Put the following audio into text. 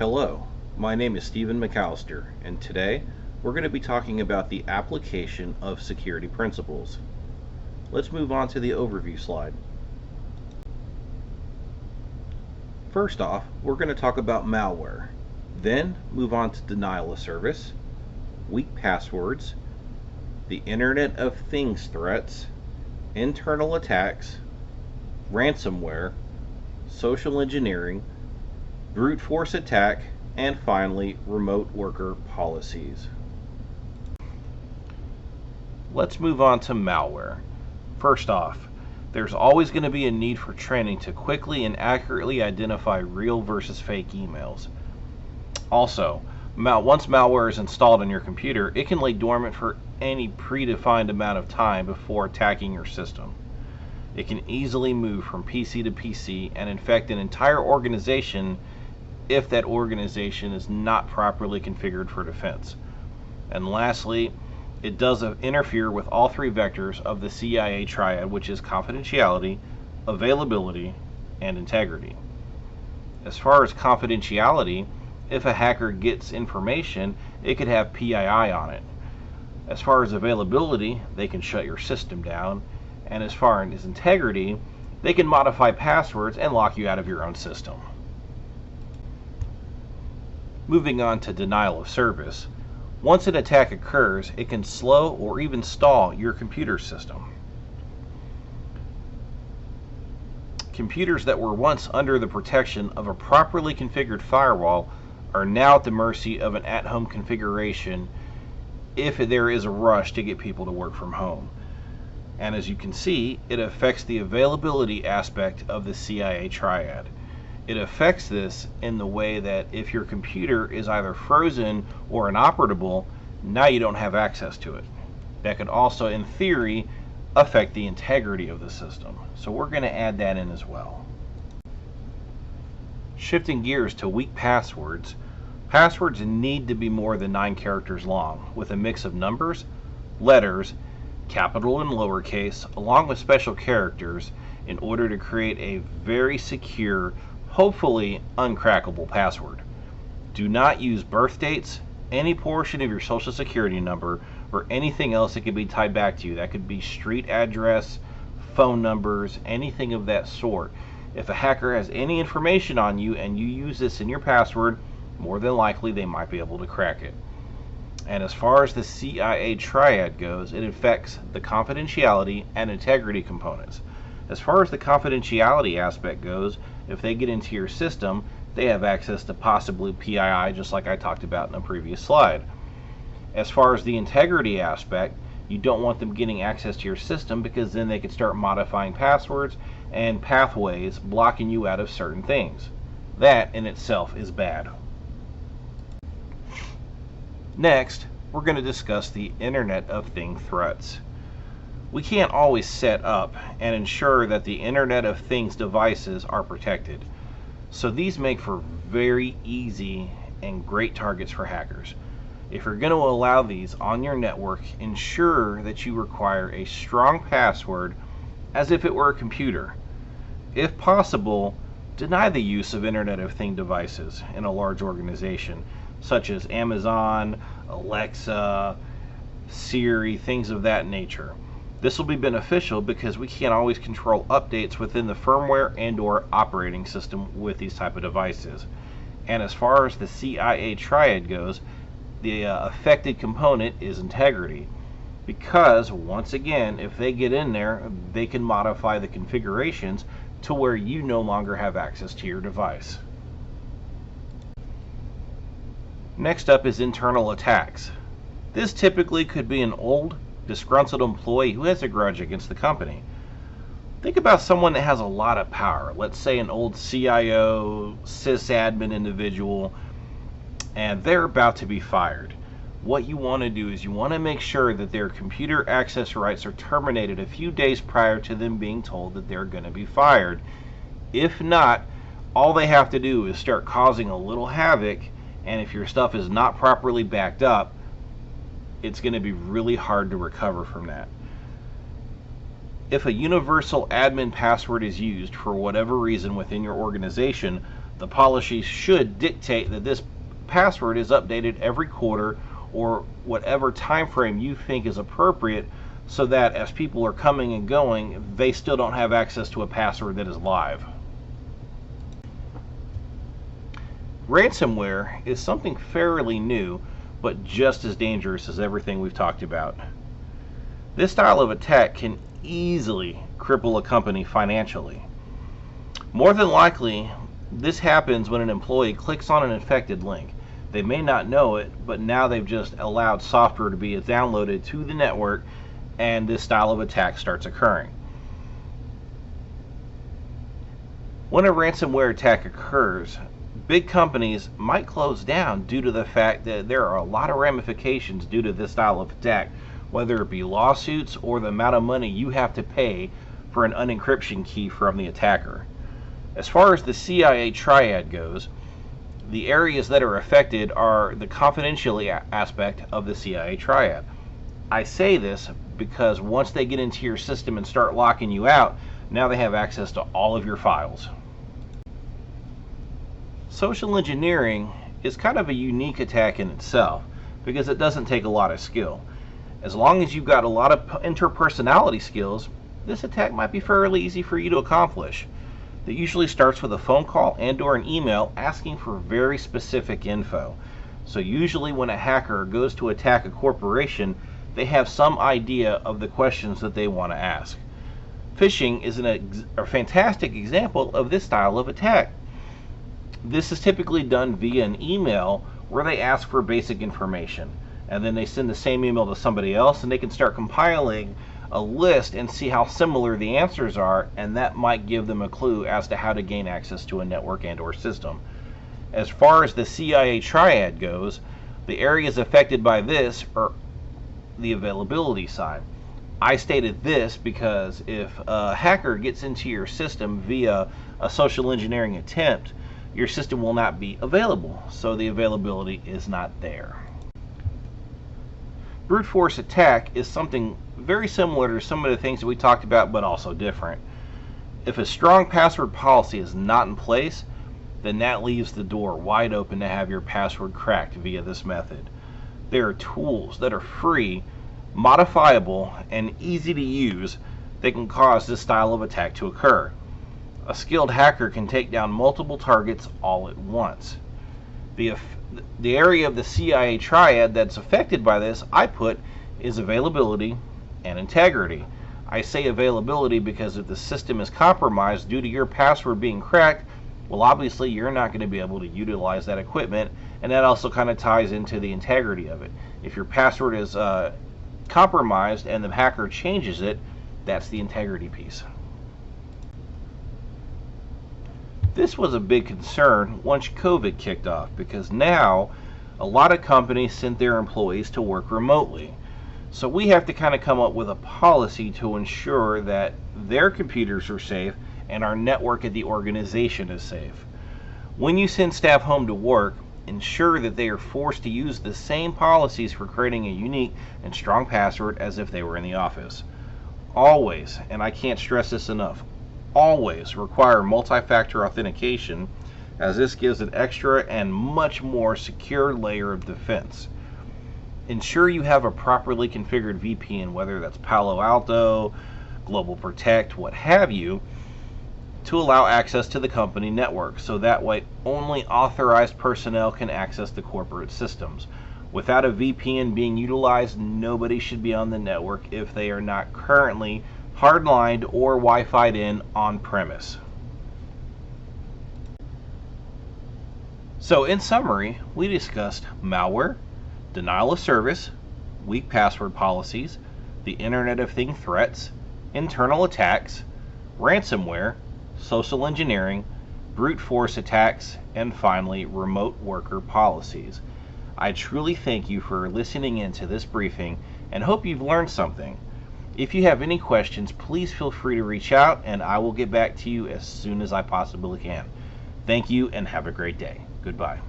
Hello, my name is Stephen McCallister, and today we're going to be talking about the application of security principles. Let's move on to the overview slide. First off, we're going to talk about malware, then move on to denial of service, weak passwords, the Internet of Things threats, internal attacks, ransomware, social engineering, brute force attack, and finally, remote worker policies. Let's move on to malware. First off, there's always going to be a need for training to quickly and accurately identify real versus fake emails. Also, once malware is installed on your computer, it can lay dormant for any predefined amount of time before attacking your system. It can easily move from PC to PC and infect an entire organization if that organization is not properly configured for defense. And lastly, it does interfere with all three vectors of the CIA triad, which is confidentiality, availability, and integrity. As far as confidentiality, if a hacker gets information, it could have PII on it. As far as availability, they can shut your system down. And as far as integrity, they can modify passwords and lock you out of your own system. Moving on to denial of service, once an attack occurs, it can slow or even stall your computer system. Computers that were once under the protection of a properly configured firewall are now at the mercy of an at-home configuration if there is a rush to get people to work from home. And as you can see, it affects the availability aspect of the CIA triad. It affects this in the way that if your computer is either frozen or inoperable, now you don't have access to it. That could also, in theory, affect the integrity of the system. So we're going to add that in as well. Shifting gears to weak passwords, passwords need to be more than 9 characters long, with a mix of numbers, letters, capital and lowercase, along with special characters in order to create a very secure, hopefully uncrackable password. Do not use birth dates, any portion of your social security number, or anything else that could be tied back to you. That could be street address, phone numbers, anything of that sort. If a hacker has any information on you and you use this in your password, more than likely they might be able to crack it. And as far as the CIA triad goes, it affects the confidentiality and integrity components. As far as the confidentiality aspect goes, if they get into your system, they have access to possibly PII, just like I talked about in a previous slide. As far as the integrity aspect, you don't want them getting access to your system because then they could start modifying passwords and pathways, blocking you out of certain things. That in itself is bad. Next, we're going to discuss the Internet of Things threats. We can't always set up and ensure that the Internet of Things devices are protected. So these make for very easy and great targets for hackers. If you're going to allow these on your network, ensure that you require a strong password as if it were a computer. If possible, deny the use of Internet of Things devices in a large organization, such as Amazon, Alexa, Siri, things of that nature. This will be beneficial because we can't always control updates within the firmware and/or operating system with these type of devices. And as far as the CIA triad goes, the affected component is integrity. Because, once again, if they get in there, they can modify the configurations to where you no longer have access to your device. Next up is internal attacks. This typically could be an old, disgruntled employee who has a grudge against the company. Think about someone that has a lot of power. Let's say an old CIO, sysadmin individual, and they're about to be fired. What you want to do is you want to make sure that their computer access rights are terminated a few days prior to them being told that they're going to be fired. If not, all they have to do is start causing a little havoc, and if your stuff is not properly backed up, it's going to be really hard to recover from that. If a universal admin password is used for whatever reason within your organization, The policy should dictate that this password is updated every quarter or whatever time frame you think is appropriate, so that as people are coming and going, they still don't have access to a password that is live. Ransomware is something fairly new, but just as dangerous as everything we've talked about. This style of attack can easily cripple a company financially. More than likely, this happens when an employee clicks on an infected link. They may not know it, but now they've just allowed software to be downloaded to the network, and this style of attack starts occurring. When a ransomware attack occurs, big companies might close down due to the fact that there are a lot of ramifications due to this style of attack, whether it be lawsuits or the amount of money you have to pay for an unencryption key from the attacker. As far as the CIA triad goes, the areas that are affected are the confidentiality aspect of the CIA triad. I say this because once they get into your system and start locking you out, now they have access to all of your files. Social engineering is kind of a unique attack in itself because it doesn't take a lot of skill. As long as you've got a lot of interpersonality skills, this attack might be fairly easy for you to accomplish. It usually starts with a phone call and/or an email asking for very specific info. So usually when a hacker goes to attack a corporation, they have some idea of the questions that they want to ask. Phishing is a fantastic example of this style of attack. This is typically done via an email where they ask for basic information, and then they send the same email to somebody else, and they can start compiling a list and see how similar the answers are, and that might give them a clue as to how to gain access to a network and/or system. As far as the CIA triad goes, the areas affected by this are the availability side. I stated this because if a hacker gets into your system via a social engineering attempt, your system will not be available, so the availability is not there. Brute force attack is something very similar to some of the things that we talked about, but also different. If a strong password policy is not in place, then that leaves the door wide open to have your password cracked via this method. There are tools that are free, modifiable, and easy to use that can cause this style of attack to occur. A skilled hacker can take down multiple targets all at once. The area of the CIA triad that's affected by this, I put, is availability and integrity. I say availability because if the system is compromised due to your password being cracked, well, obviously you're not going to be able to utilize that equipment, and that also kind of ties into the integrity of it. If your password is compromised and the hacker changes it, that's the integrity piece. This was a big concern once COVID kicked off, because now a lot of companies sent their employees to work remotely. So we have to kind of come up with a policy to ensure that their computers are safe and our network at the organization is safe. When you send staff home to work, ensure that they are forced to use the same policies for creating a unique and strong password as if they were in the office. Always, and I can't stress this enough, always require multi-factor authentication, as this gives an extra and much more secure layer of defense. Ensure you have a properly configured VPN, whether that's Palo Alto, Global Protect, what have you, to allow access to the company network, so that way only authorized personnel can access the corporate systems. Without a VPN being utilized, nobody should be on the network if they are not currently hardlined or Wi-Fi'd in on premise. So in summary, we discussed malware, denial of service, weak password policies, the Internet of Things threats, internal attacks, ransomware, social engineering, brute force attacks, and finally remote worker policies. I truly thank you for listening into this briefing and hope you've learned something. If you have any questions, please feel free to reach out and I will get back to you as soon as I possibly can. Thank you and have a great day. Goodbye.